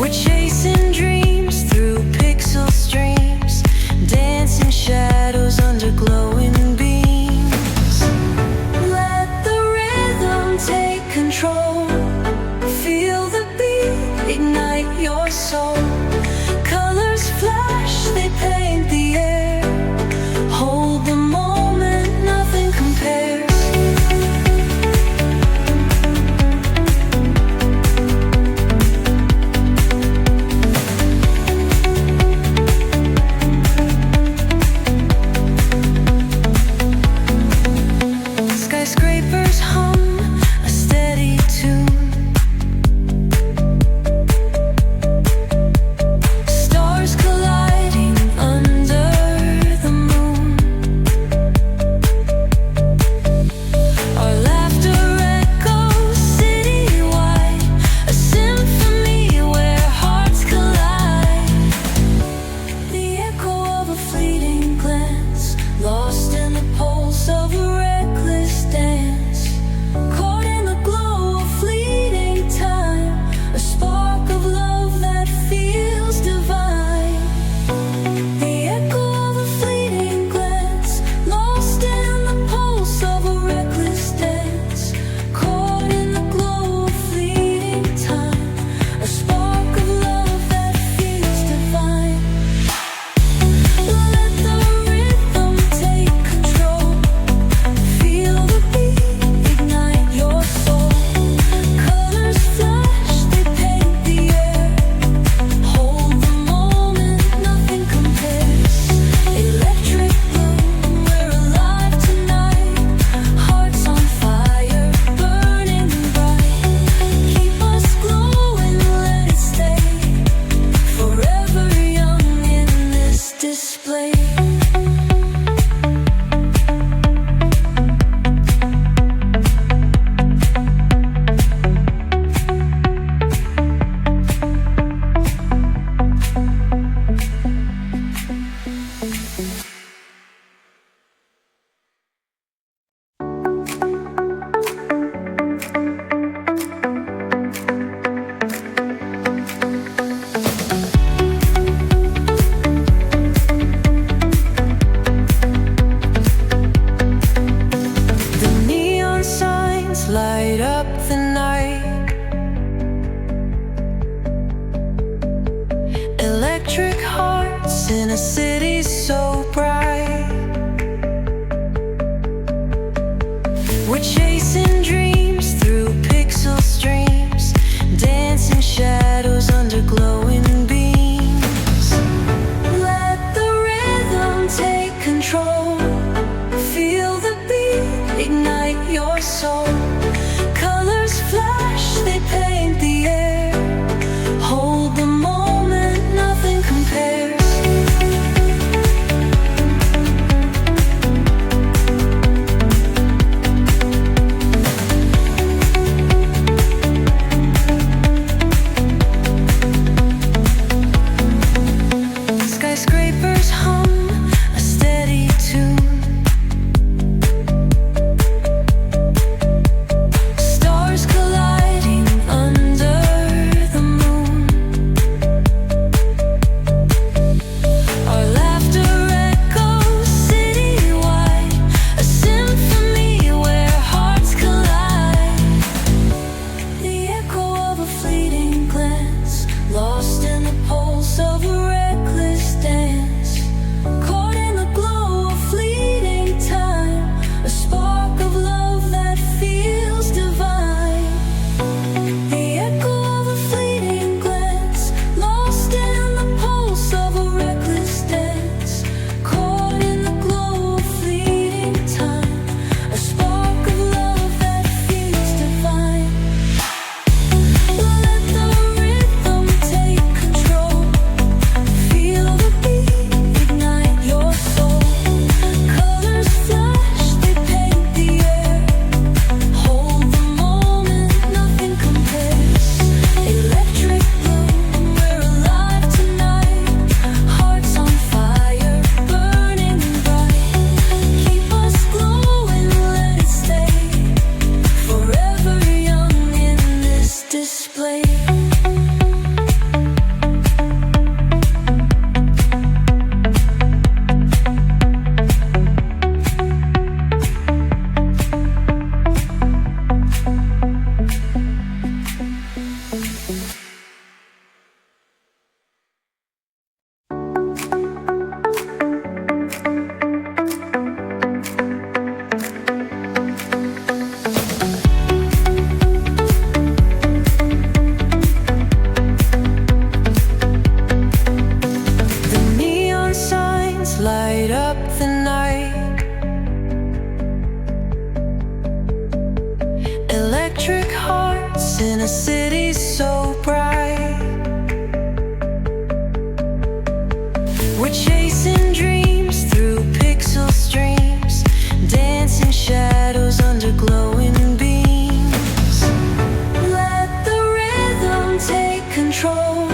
We're chasing dreams through pixel streams, dancing shadows under glowing beams. Let the rhythm take control. Feel the beat, ignite your soul. Colors flash, they paint the air. Hold the moment, nothing compares. Skyscrapers hum a steady tune. Stars colliding under the moon. Our laughter echoes citywide, a symphony where hearts collide. The echo of a fleeting glance, lost in the pulse of a reckless dance. Caught in the glow of fleeting time, a spark of love that feels divine. The echo of a fleeting glance, lost in the pulse of a reckless dance. Caught in the glow of fleeting time, a spark of love that feels divine. Let the rhythm take control. Feel the beat, ignite your soul. Colors flash, they paint the air. Hold the moment, nothing compares. Electric blue, we're alive tonight. Hearts on fire, burning bright. Keep us glowing, let it stay. Forever young in this display. The neon signs light up the night. Electric hearts in a city so bright. We're chasing dreams through pixel streams, dancing shadows under glowing beams. Let the rhythm take control. Feel the beat, ignite your soul. Colors flash, they paint the air. Hold the moment, nothing compares. control.